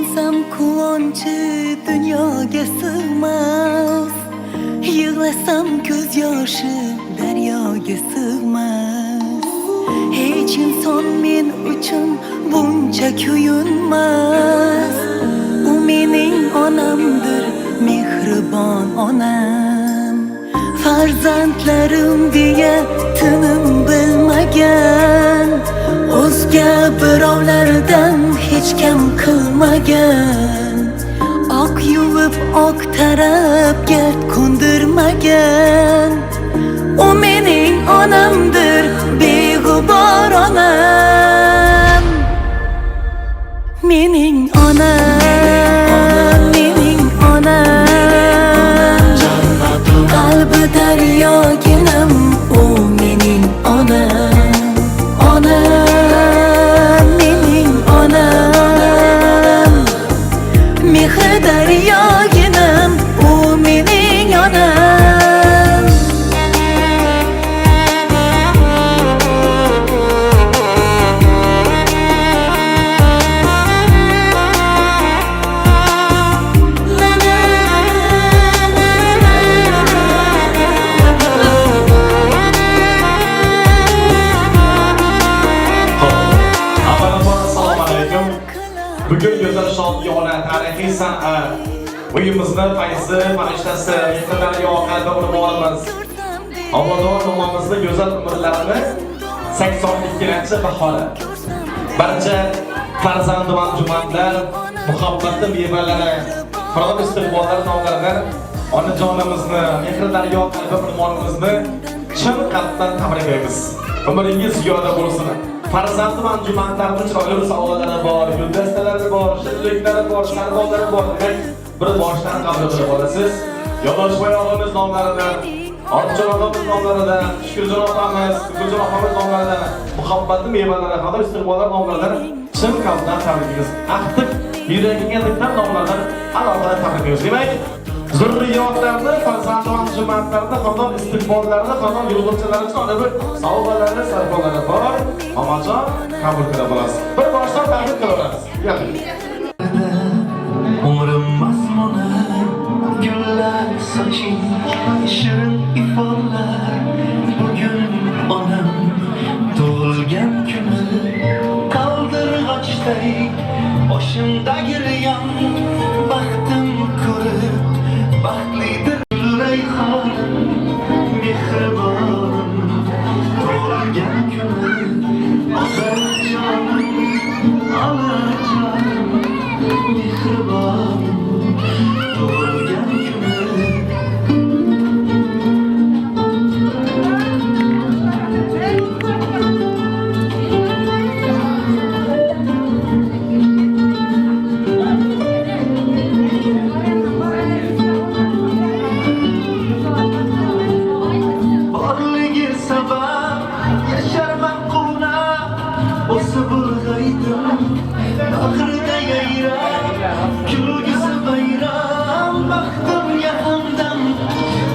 Ishonsam quvonchi dunyoga sig'mas, yig'lasam ko'z yoshi daryoga sig'mas. Hech inson men uchun buncha kuyunmas. U mening onamdir, mehribon onam. Farzandlarim deya tinim bilmagan, o'zga birovlardan hech kam qilmagan. Oq yuvib oq tarab gard ko'ndirmagan. U mening onamdir, beg'ubor onam. Mening onam, mening onam. Qalbi daryoginam, u mening onam. Onam, mening onam. Mehri daryoginam, u mening onam. Bugün Güzel Şampiyona tarihi sanat uyumuzda fayzi, farishtasi, mehrlari yoqadi urmonimiz. Obodon nomimizda go'zal umrlarini 82-bahora. Barcha farzandu va jumatlar, muhabbatli mevalari, xirob istiqbollar nomlaridan onajonimizni, mehrlari yoqadi urmonimizni chin qalbdan tabriklaymiz. Umringiz ziyoda bo'lsin. Farzandu va jumatlarning chiroyli saodatlari bor, guldastalari bor, shirinliklari bor, sardolari bor. Bir boshdan qabul qilib olasiz. Yo'ldoshboy og'amiz nomlaridan, Ortiqcha og'amiz nomlaridan, Shukurjon opamiz, Shukurjon opamiz nomlaridan, muhabbatli mevalari, qadr istiqbollar nomlaridan chin qalbdan tabriklaymiz. Aqtiq yuragiga dikdan nomlardan alohida tabriklaymiz. Demak, zurriyotlarni, farzandu va jumatlarni, xonadon istiqbollarini, xonadon yo'lovchilarini uchun bir sovg'alarni, sarflarni bor. Omajon qabul qila olasiz. Bir boshdan tabrik qilaveramiz. Keling. Umrim masmona, gullar soching, shirin ifolar. Bugun onam tug'ilgan kuni, qaldirg'ochday boshimdagi riyon. Baxtim ko'rib, baxtlidir Rayhonim, mehribonim. Tug'ilgan kuni, onajonim, onajonim. Mehribonim, tug'ilgan kuni. Borligi sabab yasharman quvnab, o'sib ulg'aydim oxirida yayram, kulgisi bayram. Baxtimga hamdam,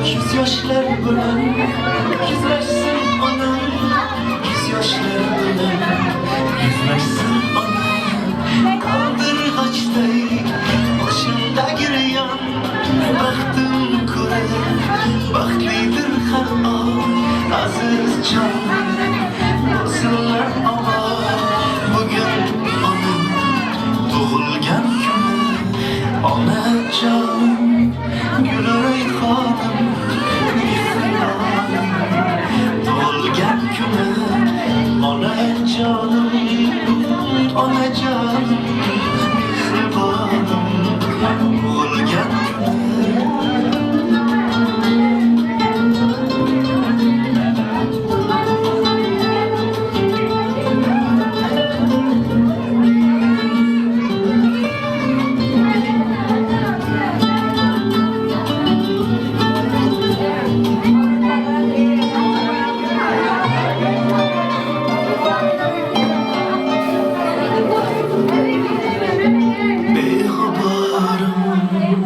ko'z yoshlar bilan yuzlashsin onam. Ko'z yoshlar bilan yuzlashsin onam. Qaldirg'ochday boshimdagi riyon. Baxtim ko'rib, baxtlidir har on aziz jonim. Bo'lsinlar omon, bugun onam tug'ilgan kuni. Onajonim, gul rayhonim, mehribonim. Tug'ilgan kuni, onajonim, onajonim, mehribonim. Tug'ilgan kuni. Beg'uborim,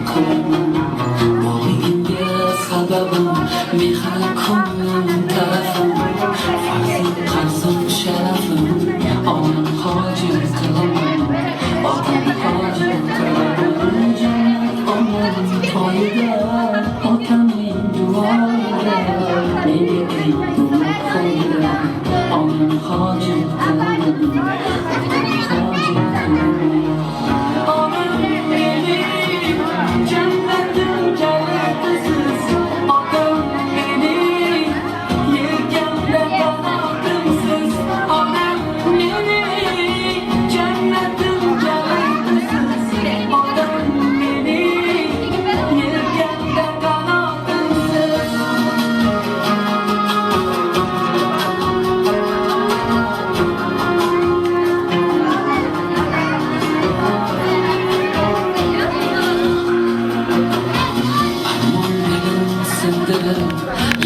qilaman. Borligimga sababim mehr ko'nglim tarafim, farzim qarzim sharafim, onam hojat qilaman, otam hojat qilaman. Jannat onam poyida, otamning duoida, menga eng qo'yida, onam hojat qilaman, otam hojat qilaman.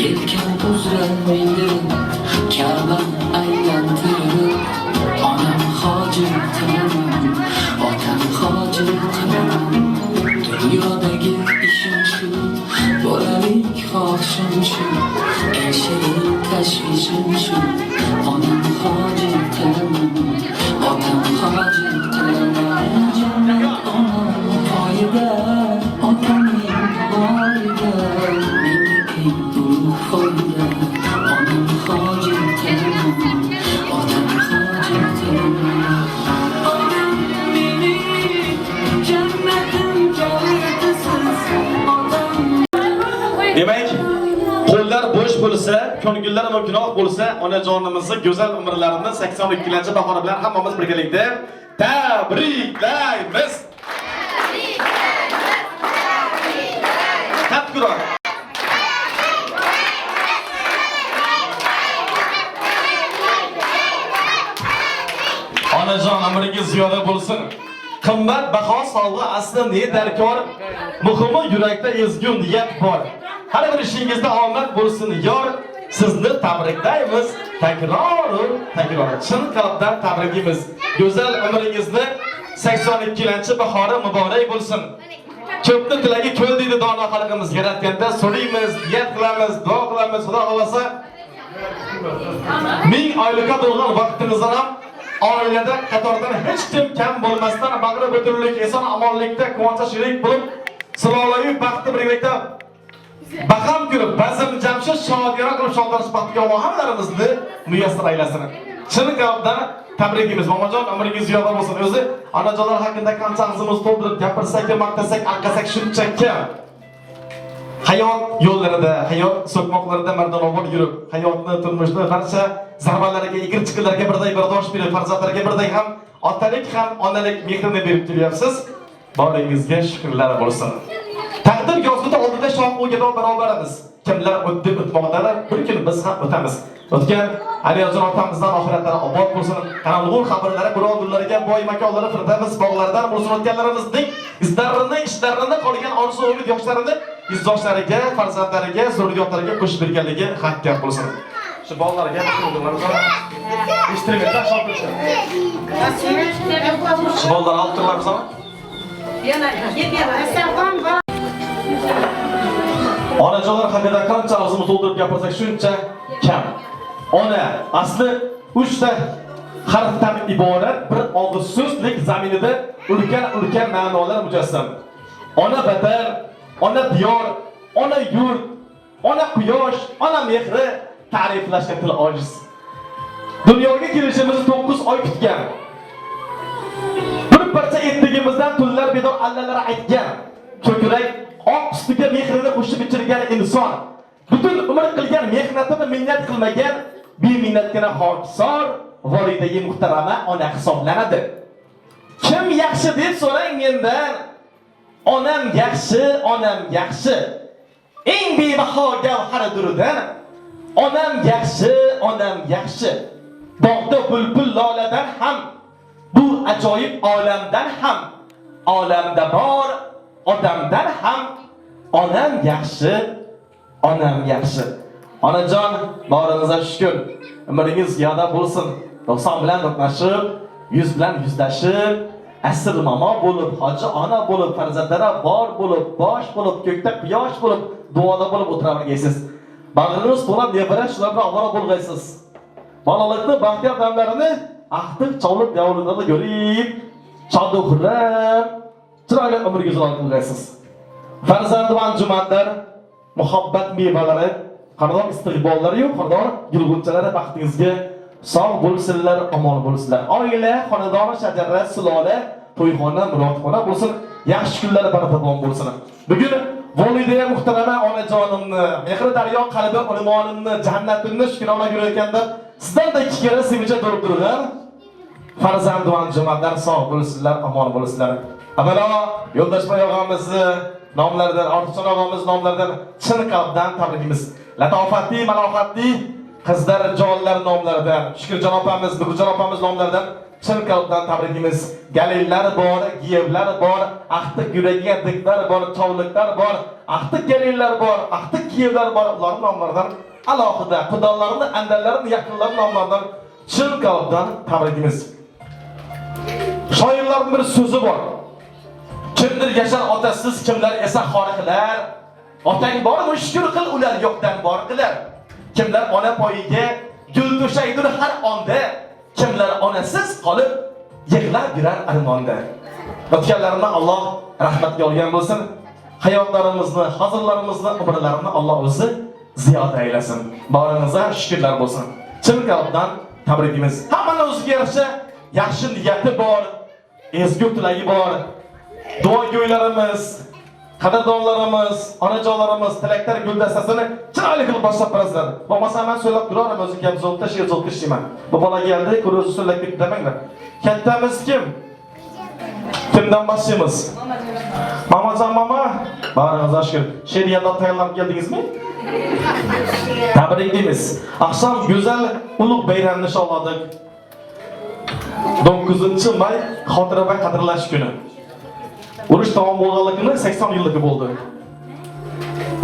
Yelkan uzra mindirin, Ka'bam aylantirin, onam hojat qilaman, otam hojat qilaman. Dunyodagi ishim shu, bolalik xohishim shu, eng shirin tashvishim shu, onam hojat qilaman, otam hojat qilaman. Jannat onam poyida, otamning duoida, menga eng qo'yida, onam hojat qilaman, otam hojat qilaman. Onam mening jannatim kalitisiz, otam. Demak, qo'llar bo'sh bo'lsa, ko'ngillar munkinoq bo'lsa, onajonimizning go'zal umrlarini 82-bahora bilan hammamiz birgalikda tabriklaymiz. Tabriklar. Onajon umringiz ziyoda bo'lsin. Qimmat baho sovg'a asli ne darkor, muhimi yurakda ezgu niyat bor. Har bir ishingizda omad bo'lsin yor. Sizni tabriklaymiz. Takror. Chin qalbdan tabriklaymiz. Go'zal umringizni 82-bahori muborak bo'lsin. Ko'pni tilagi ko'l deydi dono xalqimiz. Yaratganda so'raymiz, niyat qilamiz, duo qilamiz. Xudo xolasa 1000 oylikka bo'lgan vaqtimizda ham oilada qatordan hech kim kam bo'lmasdan bag'ri butunlik, eson omonlikda quvoncha shirik bo'lib, silolayu baxtli birgalikda baham ko'rib, bazm jamshid shodiyona qilib sholdirish baxtiga Alloh hammalarimizni muyassar aylasin. Chin qalbdan tabrikimiz. Momajon umringiz ziyoda bo'lsin. O'zi onajonlar haqida qancha og'zimiz to'ldirib gapirsak, maqtasak, alqasak shunchaki hayot yo'llarida, hayot so'kmoqlarida mardonavor yurib, hayotni, turmushni barcha zarbalariga, egir-chiqillarga birday bardosh berib, farzandlarga birday ham otalik ham onalik mehrini berib kelyapsiz. Boringizga shukrlar bo'lsin. Taqdir yozuvida oldida shoh o'g'ida barobarimiz. Kimlar o'tmoqdalar, bir kun biz ham o'tamiz. O'tgan Aliyojon otamizdan oxiratlari obod bo'lsin. Qanamg'ur xabarlari, birodarlarga, boy makonlari, firdavs bog'lardan bo'lsin. O'tganlarimizning izlarini, ishlarini qolgan orzu umid yoshlarini izdoshlariga, farzandlariga, zurriyotlariga qo'shib berganligi haqqa bo'lsin. Shu bog'larga instrumentlar shoqilsin. Shu bog'lar olib turibsizmi? Onajonlar haqida qancha og'zimiz to'ldirib gapirsak shuncha kam. Ona asli 3 ta harfdan iborat bir og'iz so'zlik zaminida ulkan ma'nolar mujassam. Ona vatan, ona diyor, ona yurt, ona quyosh, ona mehri ta'riflashga til ojiz. Dunyoga kelishimizni 9 oy kutgan. Bir parcha etdigimizdan tunlar bedor allalar aytgan. Ko'krak oq ustiga mehrini qo'shib ichirgan inson. Butun umr qilgan mehnatini minnat qilmagan, beminnatgina hokisor, volidai muhtarama ona hisoblanadi. Kim yaxshi deb so'rang mendan, onam yaxshi. Eng bebaho gavharidirdan, onam yaxshi. Bog'da bulbul loladan ham, bu ajoyib olamdan ham, olamda bor odamdan ham onam yaxshi. Onajon, boringizga shukr. Umringiz ziyoda bo'lsin. 90 bilan do'qnashib, 100 bilan yuzlashib, asr momo bo'lib, hoji ona bo'lib, farzandlari bor bo'lib, bosh bo'lib, ko'kda quyosh bo'lib, duoda bo'lib o'tiravergaysiz. Bag'ringiz to'lab nebara shular bilan ovora bo'lgaysiz. Bolalikni baxtiyor damlarini aqtiq chovliq yavrularda ko'rib, chaduxram, chiroyli umrga zo'r qilgaysiz. Farzandi va jumatlar, muhabbat mevalari, qardon istiqbollari yo'q, qardon yurg'unchalari baxtingizga sog' bo'lsinlar, omon bo'lsinlar. Oila, xonadon, shajara, sulola, to'yxona, murodxona bo'lsin, yaxshi kunlar bardavom bo'lsin. Bugun volidaya muhtarama onajonimni, mehri daryo qalbi unmonimni, jannatimni shukrona ko'rayotganda sizdan da ikki kere sevincha turib turgan farzand va jumatlar sog' bo'lsinlar, omon bo'lsinlar. Avvalo Yo'ldoshboy og'amizni nomlaridan, Ortiqjon og'amiz nomlaridan chin qalbdan tabriklaymiz. Latofatli, malohatli qizlar, jonlar nomlaridan, Shukurjon opamiz, Nurjon opamiz nomlaridan chin qalbdan tabriklaymiz. Galillar bor, giyevlar bor, aqtiq yuragiga diklar bor, chovliqlar bor, aqtiq galillar bor, aqtiq giyevlar bor. Ularning nomlaridan alohida xudolarning andalarining yaqinlari nomlaridan chin qalbdan tabriklaymiz. Shoirlarning bir so'zi bor. Kimdir yashar otasiz, kimlar esa xoriqlar. Otang bormi shukr qil, ular yo'qdan bor qilar. Kimlar ona poyiga gul to'shaydir har onda, kimlar onasiz qolib yig'lab yurar armonda. O'tganlarini Alloh rahmatga olgan bo'lsin. Hayotlarimizni, hozirlarimizni, umrlarini Alloh o'zi ziyoda aylasin. Boringizga shukrlar bo'lsin. Chin qalbdan tabriklaymiz. Hammaning o'ziga yarasha yaxshi niyati bor, ezgu tilagi bor. Duogo'ylarimiz, qadrdonlarimiz, onajonlarimiz tilaklar guldastasini chiroyli qilib boshlab berasizlar. Bo'lmasa men so'ylab turaman, o'zim ham zo'rta she'r zo'rtishman. Bu bola keldi, ko'rib so'ylab ketdi demanglar. Kattamiz kim? Kimdan boshlaymiz? Mamajon mama, baringizga shukr. She'riyatda tayyorlab keldingizmi? Tabriklaymiz. Akşam go'zal ulug' bayramni nishonladik. 9-may xotira va qadrlash kuni. Urush tamom bo'lganligini 80 yilligi bo'ldi.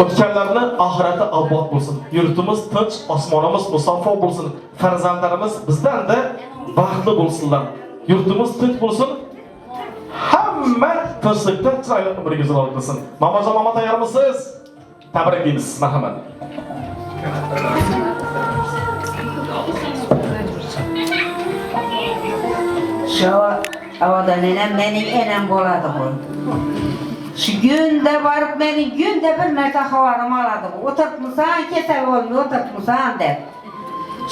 O'tganlarni oxirati obod bo'lsin. Yurtimiz tinch, osmonimiz musaffo bo'lsin. Farzandlarimiz bizdan da baxtli bo'lsinlar. Yurtimiz tinch bo'lsin. Hamma tinchlikda chiroyli umrga zo'r bo'lsin. Mamajon mama tayyormisiz? Tabriklaymiz. Marhamat. Avadan enem mening enam bo'ladi bu. Shu gunda borib meni gunda bir marta xabarim oladi bu. O'tiribmisan, keta bo'ldi, o'tiribmisan deb.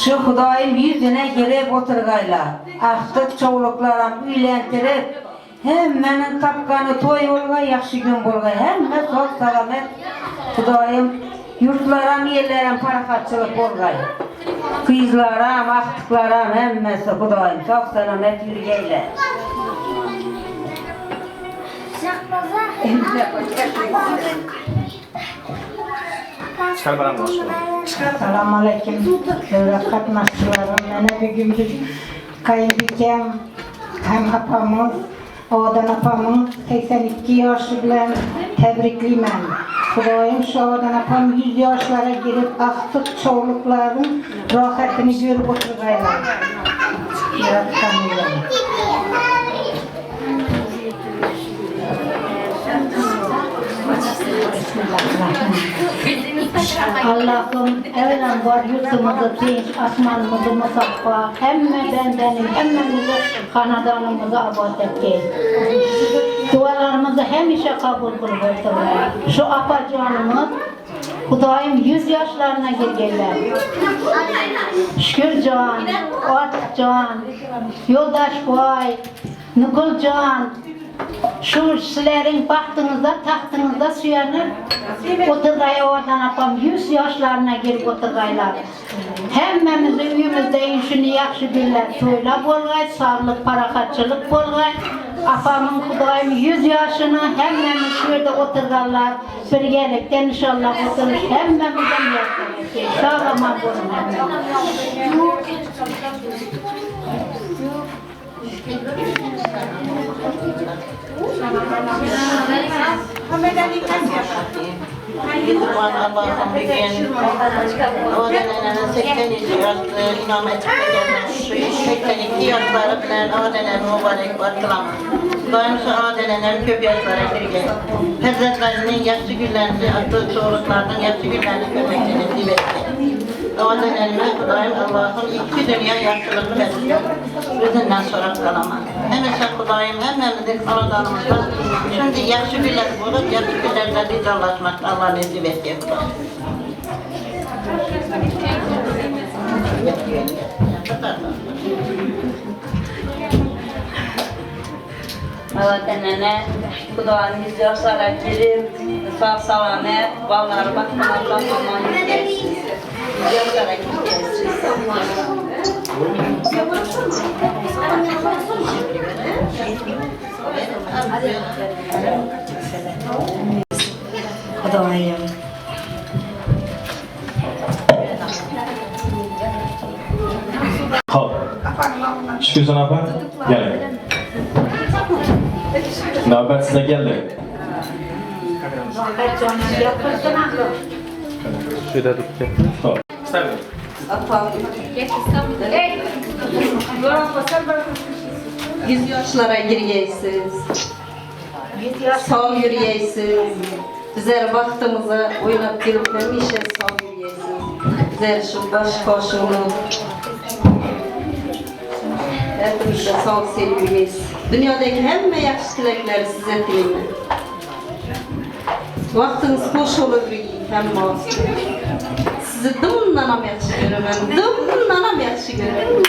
Shu Xudoyim yuzine girib o'tirgaylar. Aqtiq chovliqlarim uylantirib, hammaning topgani to'y bo'lgan, yaxshi kun bo'lgan, hamma sog' salomat. Xudoyim yurtlarim, yerlarim faraqatchilik bo'lgan. Qizlarim, aqtiqlarim hammasi Xudoyim sog' salomat yurgaylar. Assalomu alaykum. Davlat qatnashchilarim, mana bugun biz qaynbekam, ham opamiz, Odan opamiz 82 yoshi bilan tabriklayman. Xudoyim shu Odan opam 100 yoshlarga kirib, aqtiq chovliqlarning rohatini ko'rib o'tirgaylar. Yaratganlar. Allah'ım evlen var yurtumuzu tinç, asmanımızı musaffa, hemme bendenim, hemmemizi kanadanımızı abad etkeyiz. Dualarımızı hemişe kabul kılıyorlar. Şu apacanımız, Xudoyim 100 yaşlarına gelgeler. Şükürcan, Ortiqjon, Yo'ldoshboy, Nuquljon, şu sizlerin baktığınızda, tahtınızda suyanıp oturgay Odan apam 100 yaşlarına girip oturgaylar. Hemmemizi üyümüzde şunu yaxşı günler to'ylab bo'lgay, sağlık, parakatçılık bo'lgay. Apamın Xudoyim 100 yaşını hemmemiz şu yerda oturganlar. Birgelikten inşallah oturuş hemmemizden yaşayacak. Sağlaman bo'lun Yıldırman Allah'ım bir gün Odana'nın 82 yaşlı imam etkilerinin 82 yaşları bilen Odana'nın mübarek var kılamı. Daim saat edenlerin köp yaşlara girgen. Perzentlerinin yaşlı günlerini, attığı çoğuluklardan yaşlı günlerini görmekten nasip etsin. Daim Allah'ın iki dünya yaşlılığını versin. Rızından sonra kalamaz. Hemen sen daim hemimizin aralarımızda şimdi yaşlı günler bulup yaşlı günlerle rizallaşmakta Allah nasip etsin. Evet annene, Kudayımız yaşlara girip, sağ salamet, balları bakmalarla aman yiyeceksiniz. Yaşlara gireceksiniz. Kudayım. Hop. Şükür sana apa? Gelin. Navbat size geldi. Şurada tuttu. Hop. İstemiyorum. Yüz yaşlara gireceksiniz. Sağ yürüyeksiniz. Bizler vaktimizi oynap gelip hemişe sağ yürüyeksiniz. Bizler şu baş koşunu hepimizde sağ sevgiyiz. Dünyadaki hemme yaxşı dilekleri size dileyim. Vaktiniz hoş olur hemma. Sizi dımlanam yaxşı görürüm. Dımlanam yaxşı görürüm.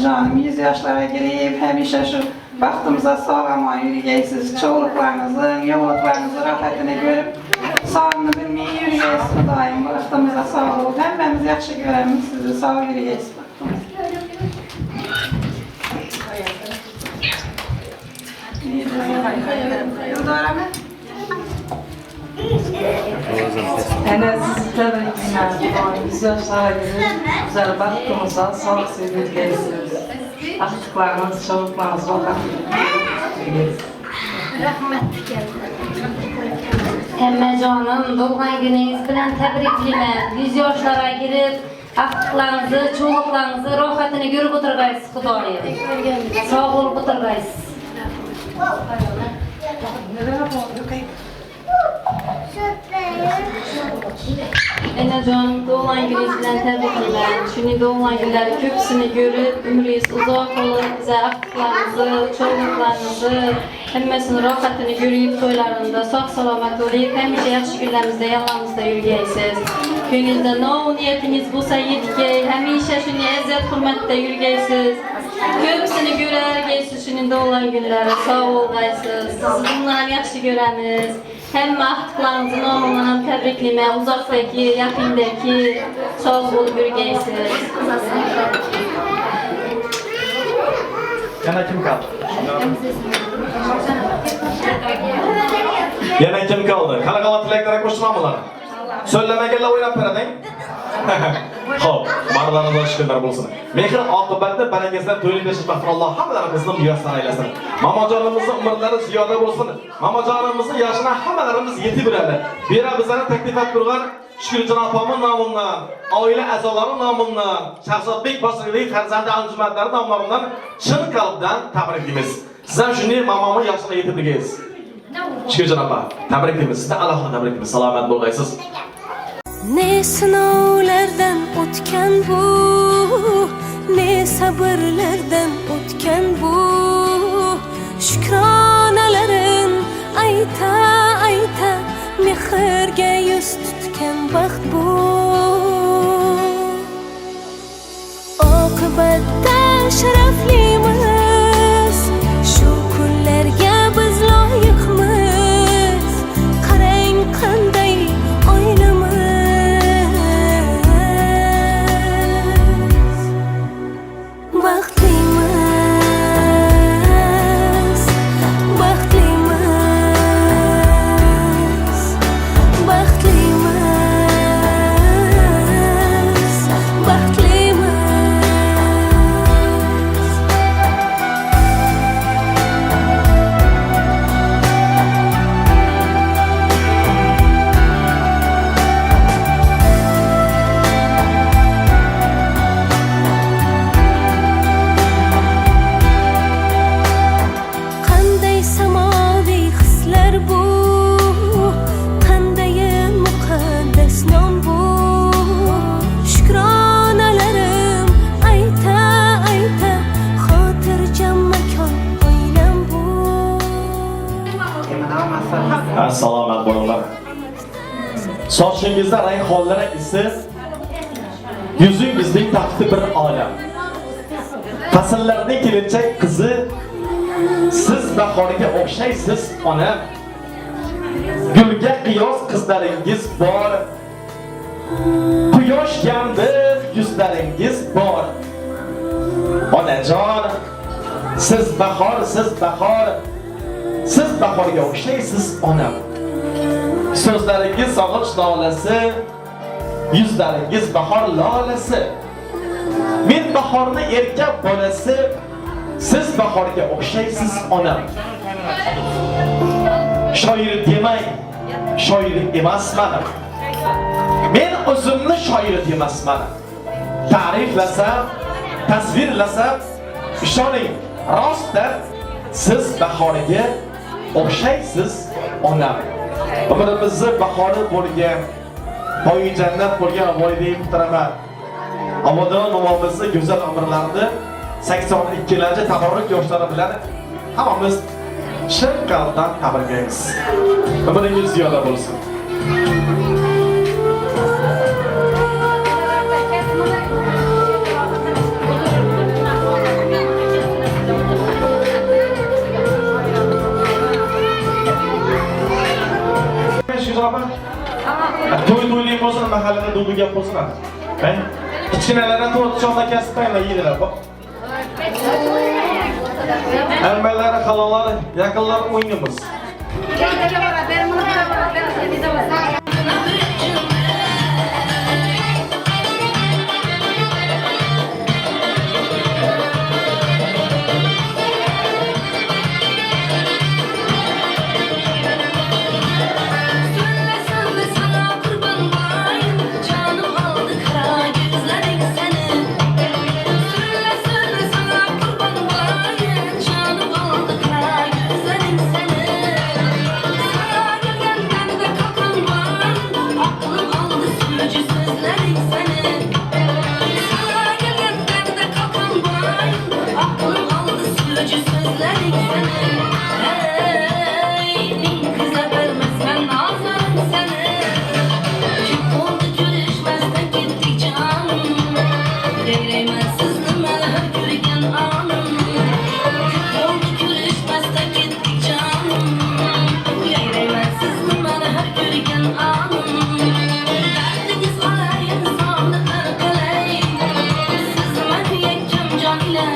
Canım 100 yaşlara girip hemişe şu vaktimize sağlama yürüyeceksiniz. Çoğuluklarınızın, yoğurtlarınızın rahatını görüp sağını bilmeyi yürüyeceksiniz daim. Vaktimize sağ olun. Hemimiz yaxşı göremiz sizi sağ yürüyeceksiniz. Enes tebrikler. Biz yaşlara girip güzel baktığımızda sağlık sevgilisiniz. Aktıklarınız, çabuklarınız bakın. Emme canım, doğan gününüz bilen tebriklimen. 100 yaşlara girip aktıklarınızı, çoğuluklarınızı, rahatını görüp oturgaysız Kudayım. Sağ olup oturgaysız. Ene canım, doğan gününüz bilen tebriklimen. Şimdi doğan günleri köpsünü görüp, ömrünüz uzak olup, bize aktıklarınızı, çoğuluklarınızı, hemmesinin rahatını görüp toylarında sağ salamet olup, hemişe yaxşı günlerimizde, yanlarımızda yürüyeysiniz. Gönülde ne niyetiniz bulsa yetkey, hemişe şunu ezzet hürmette yürüyeysiniz. Köpsünü görergeysiz şunun doğan günleri, sağ olgaysınız. Sizi bunları yaxşı göremiz. Hem aktıklarınızın oğlanın tebriklime, uzaktaki, yakındaki sağ olup yürüyeysiniz. Yana kim kaldı? Yana kim kaldı? Kanakalan tileklere koşturmamalar. Söylemegelle oynap veredin. Hop, barlarınızda şükürler bulsun. Mehir akıbette bereketler toyunu yaşatmaktan Allah hamılarımızın müyassar eylesin. Mamacanımızın ömürleri ziyade bulsun. Mamacanımızın yaşına hamılarımız yeti bilerler. Bira bizlere teklif et durgan Şükür Cenab-ı namından, aile azaları namından, Şahsatbek Basri'li Ferzandi Anjumanları namlarından çın kalpten tebriklimiz. Sizden şunu mamamın yaşına yetirdiğiniz. Şükür Cenab-ı tebriklimiz. Sizde Allah'la tebriklimiz. Selamet bulgaysız. Ne sınavlardan o'tgan bu, ne sabırlardan o'tgan bu, shukronalarin ayta ayta mehrga yuz tutgan baxt bu. Oqibatda sharaflimiz, shu kunlarga biz loyiqmiz. Qarang qanday oilamiz. Baxtlimiz Assalomu bo'linglar. Sochingizda rayhonlari isi, yuzingizning taxti bir olam. Fasllarning kelinchak qizi, siz bahorga o'xshaysiz onam. Gulga qiyos qizlaringiz bor. Quyosh gandi yuzlaringiz bor. Onajon, siz bahor, siz bahor. Siz bahorga o'xshaysiz onam. So'zlaringiz sog'inch lolasi, yuzlaringiz bahor lolasi. Men bahorni erkak bolasi, siz bahorga o'xshaysiz onam. Shoir demang, shoir emasman. Men o'zimni shoir emasman. Ta'riflasam, tasvirlasam, ishoning, rostdir, siz bahorga o'xshaysiz onam. Umrimizni bahori bo'lgan, poyi jannat bo'lgan voydey muhtaraman. Omadon momomizni go'zal umrlarni 82-chi tabarruk yoshlari bilan hammamiz chin qalbdan tabriklaymiz. Umringiz ziyoda bo'lsin. To'y-to'ylik bo'lsin, mahallada do'du gap bo'lsin. Kichkinalardan to'rt chorda kasb tayinlab yeydilar. Hammalari halollar, yaqinlar o'yinimiz.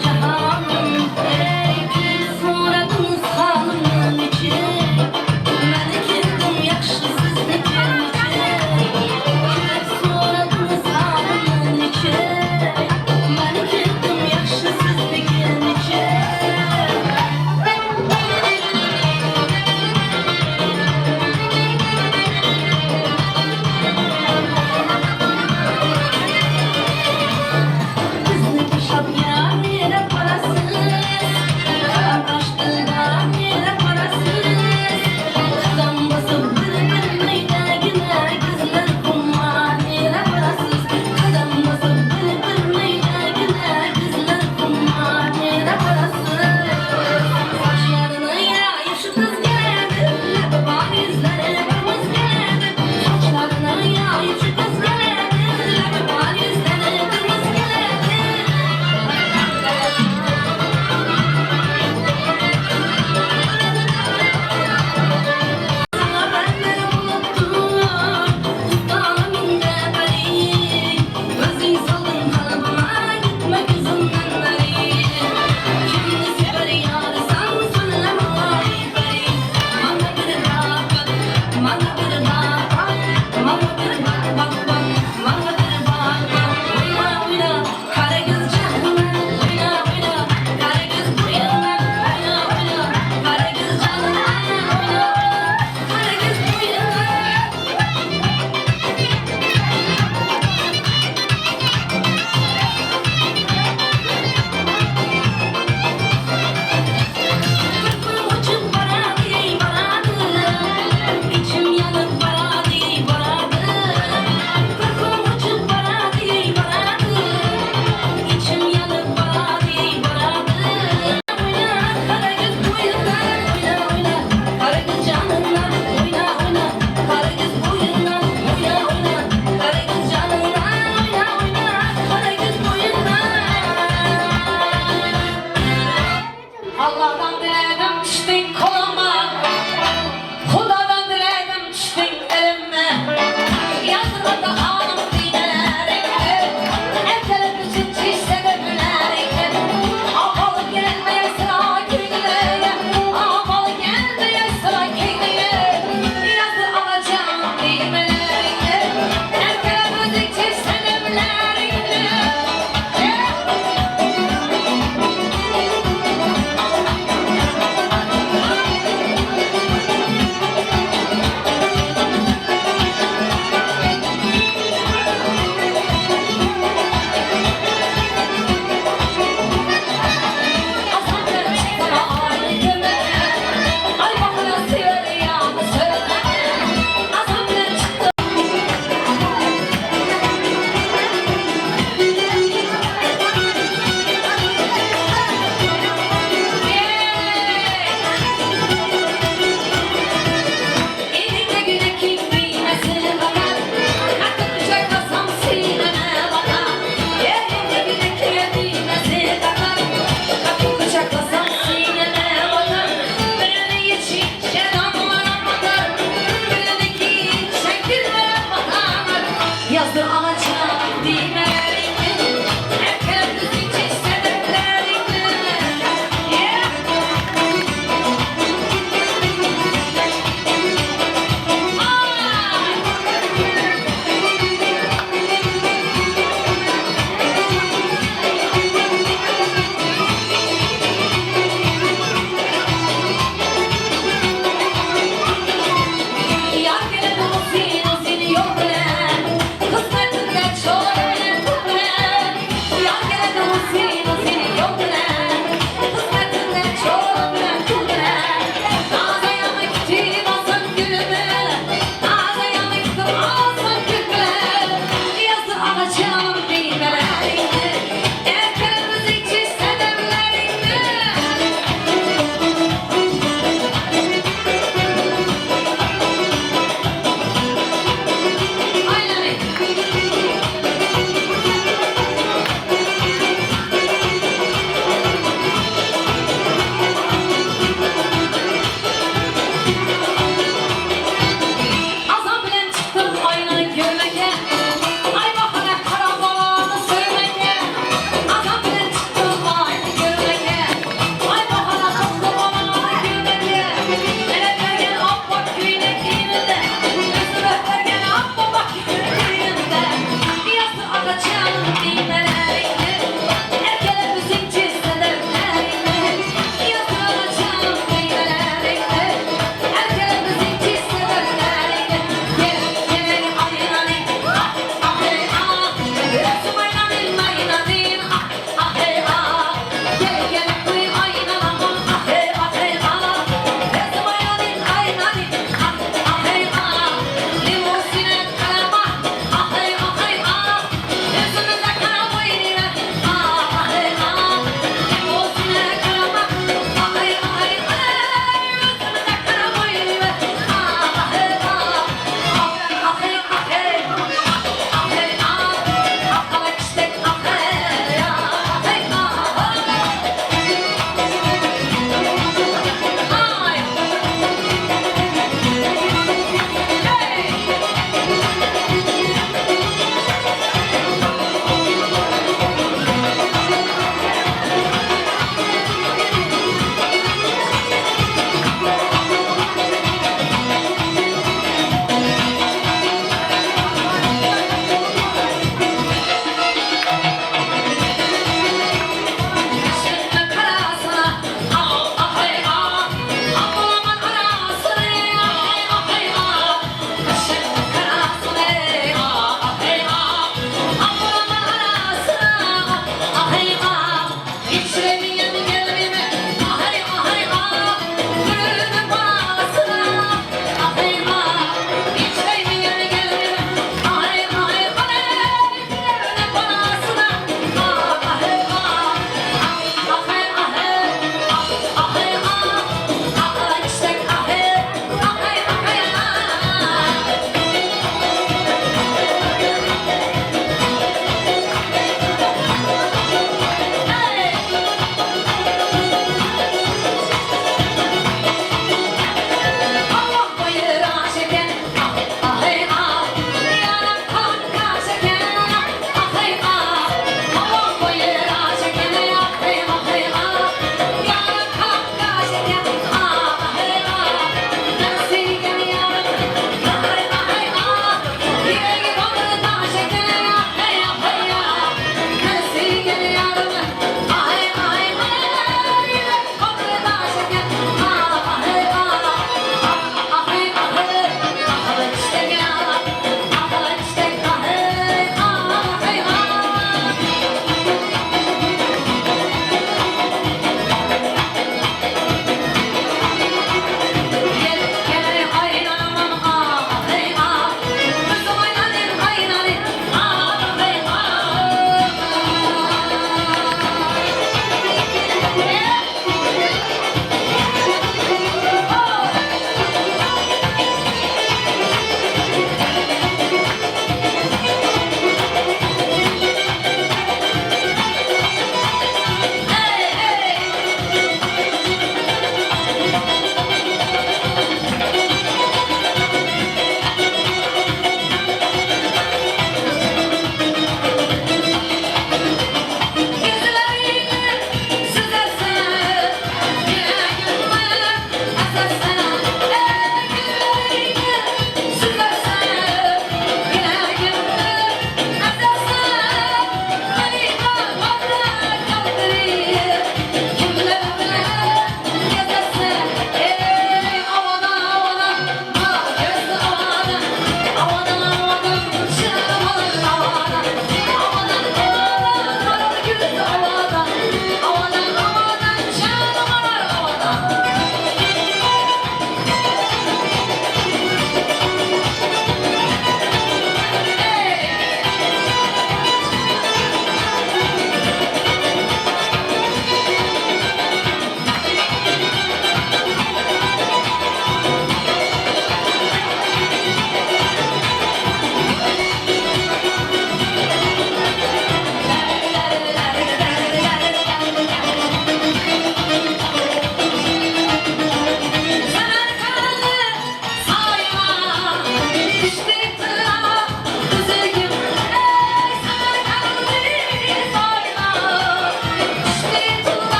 Jahanım, ey gül suratınız Allah'tan diledim düştün koluma, Hudadan diledim düştün elime. Yazma da hanım dinlerini, evlere bütün çişse de gülerini. Amalı gelmeye sıra köylüye, amalı gelmeye sıra köylüye. Yazı alacağım bilmelerini, evlere bütün çişse de gülerini.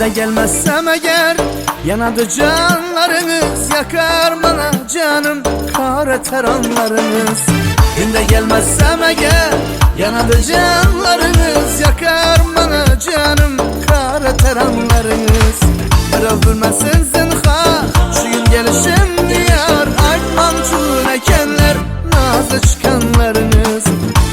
Günde gelmezsem eğer yanadı canlarınız, yakar bana canım kara teranlarınız. Günde gelmezsem eğer yanadı canlarınız, yakar bana canım kara teranlarınız. Biraz bilmesin zinhar şu gün gelişim diyar, aytmam çul ekenler nazlı çıkanlarınız.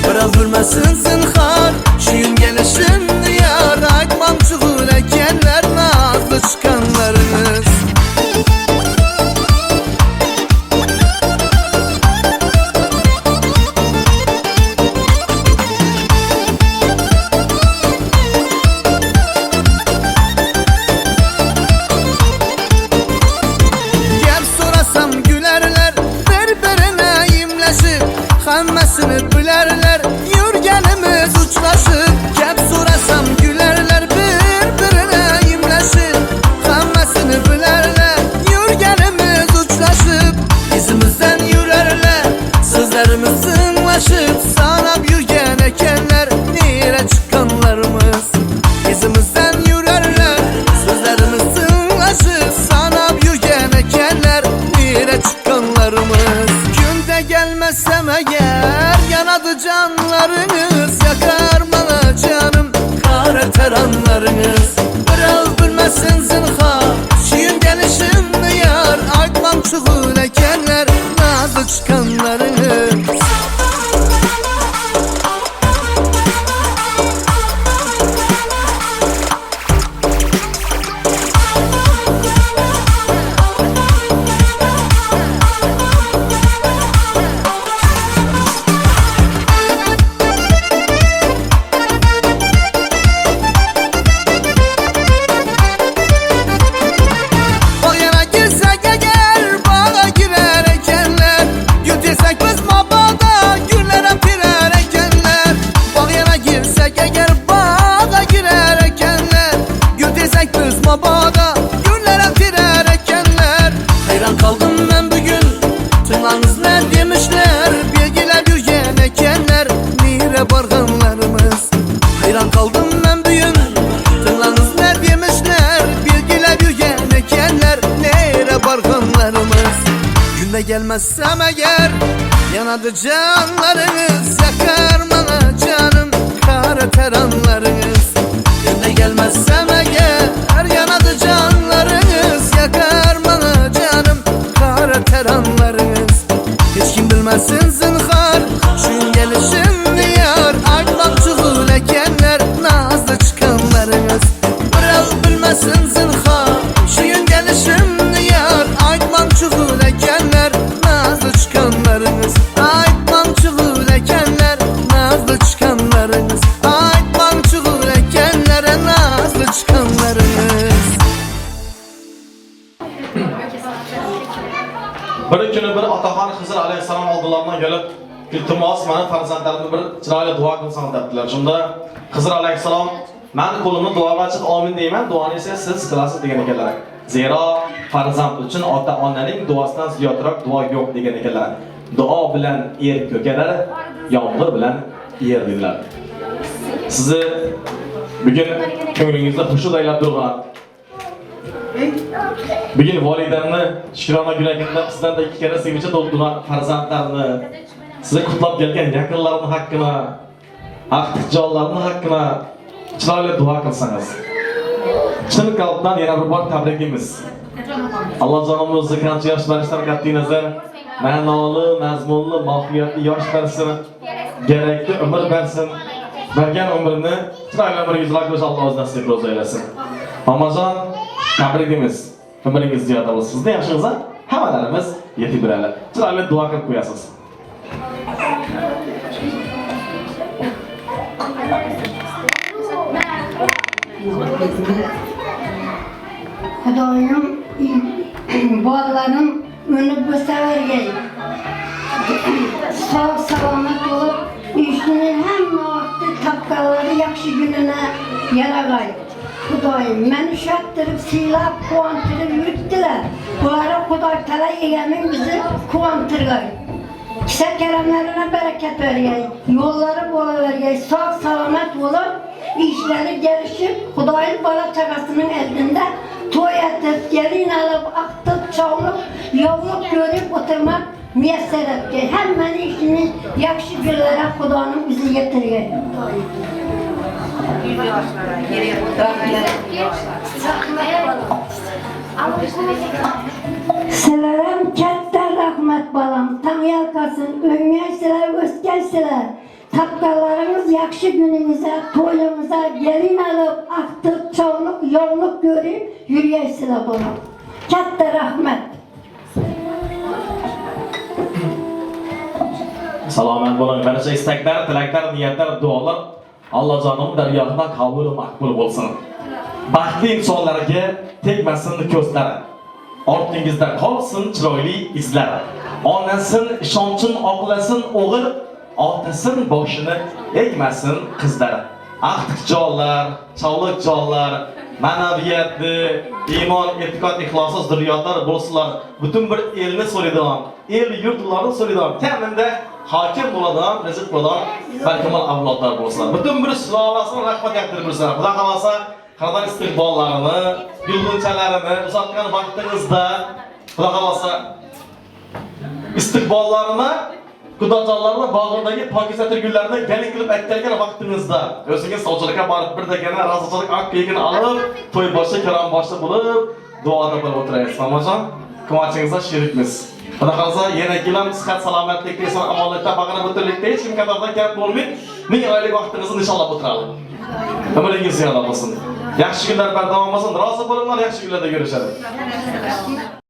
Biraz bilmesin zinhar şu gün gelişim diyar, aytmam çul ekenler nazlı çıkanlarınız. Hammesini bilerler, yürgenimiz uçlaşır. Gep sorasam gülerler, birbirine imleşir. Hammesini bilerler, yürgenimiz uçlaşıp izimizden yürerler, sözlerimiz sınlaşıp. Sanap yürgen ekenler, nire çıkanlarımız. İzimizden yürerler, sözlerimiz sınlaşıp. Sanap yürgen ekenler, nire çıkanlarımız. Günde gelmezsem eğer yanadı canlarınız, yakar bana canım kara teranlarınız. Biraz bilmesin zinhar şiir gelişim diyar, aytmam çuğul ekenler nazlı çıkanlarınız. Gelmezsem eğer yanadı canlarınız, yakar bana canım kara teranlarınız. Günde gelmezsem eğer yanadı canlarınız, yakar bana canım kara teranlarınız. Hiç kim bilmesin zinhar şu gelişim diyar, aytmam çuğul ekenler nazlı çıkanlarınız. Biraz bilmesin zinhar şu gelişim diyar, aytmam çuğul ekenler nazlı çıkanlarınız. Aytmam çuğul ekenler nazlı çıkanlarınız. Aytmam çuğul ekenlere nazlı çıkanlarınız. Bir kuni bir otaxon Xizr alayhissalom oldilaridan kelib, iltimos meni farzandlarimni bir chiroyli duo qilsang debdilar. Shunda Xizr alayhissalom men qo'limni duoga ochib amin deyman, duoni esa siz qilasiz degan ekanlar. Zero farzand uchun ota-onaning duosidan ziyodroq duo yo'q degan ekanlar. Duo bilan yer ko'karar, yomg'ir bilan yer dedilar. Sizni bugun ko'nglingizda xushud aylab turgan bugün validemni Şükrona Gülegin'de sizden de 2 kere sevinçe dolduran farzandlarını, size kutlap gelgen yakınlarının hakkına, aktıkçılarının hakkına chiroyli dua qilsangiz. Chin qalbdan yana bir bor tabrikimiz. Alloh jonimizni qancha yosh berishdan qat'iy nazar ma'noli, mazmunli, mohiyatli yosh bersin, kerakli umr bersin. Bergan umrini chiroyli umr yuzlab ko'rish Alloh o'zi nasib ro'za aylasin. Ramazon tabrikimiz. Umringiz ziyoda bo'lsin. Sizni yaxshingizga hammalarimiz yetib beraylik. Chiroyli duo qilib qo'yasiz. Xudoyim bolalarım önü göstergey. Sağ selamet olup işinin hem vakti tapkaları yakşı gününe yaragay. Xudoyim meni şarttırıp silap kuantırıp yürüttüler. Bunlara Xudoy tala egemin bizi kuantırgay. Kişi keremlerine bereket vergey. Yolları bola vergey. Sağ selamet olup işleri gelişip Kudayım bala çakasının elinde toy edip, gelin alıp, aktıp, çoğulup, yolluk görüp oturmak müyesser etki. Hemen işini yakşı günlere Kudayım bizi getiriyor. Silerim katta rahmet balam, tan yalkasın, öngeysizler, özgeysizler. Tapkalarınız yakşı günümüze, toyumuza gelin alıp, aktıp, çoğuluk, yolluk görüp, yürüyeysizler balam. Katta rahmet. Salomat bo'ling. Barcha istaklar, tilaklar, niyatlar, duolar Alloh jonim daryohidan qabul va maqbul bo'lsin. Baxtli insonlarga tegmasin ko'zlari. Ortingizda qolsin chiroyli izlari. Onasin ishonchin oqlasin o'g'il, otasin boshini egmasin qizlari. Aqtiq jonlar, chog'liq jonlar, ma'naviyatni, iymon, e'tiqod, ixlosi zurriyotlar bo'lsinlar. Butun bir elni so'raydigan, el yurtlarni so'raydigan, kamida hokim bo'ladigan, rizq bo'ladigan barkamol avlodlar bo'lsinlar. Butun bir sulolasini rahmat yaqtirib bo'lsinlar. Xudo xolasa, qanday istiqbollarini, yulg'unchalarini uzatgan vaqtingizda, Xudo xolasa istiqbollarini Xudojonlarning bog'idagi pokiza gullarni galin qilib aytgan vaqtingizda o'zingiz sovchilikka borib bir degana razıchilik aqligini olib, to'y boshi, karam boshi bo'lib, duoda bo'lib o'tirasiz. Amajon, quvonchingizda sherikmiz. Xudo xolasa yana kelam sihat salomatlik, eson omonlikda, bag'ana butunlikda hech kim qatordan gap bo'lmay, 1000 oylik vaqtingizni inshaalloh o'tiradi. Umringiz ziyoda bo'lsin. Yaxshi kunlar bardavom bo'lsin. Rozi bo'linglar, yaxshi kunlarda ko'rishamiz.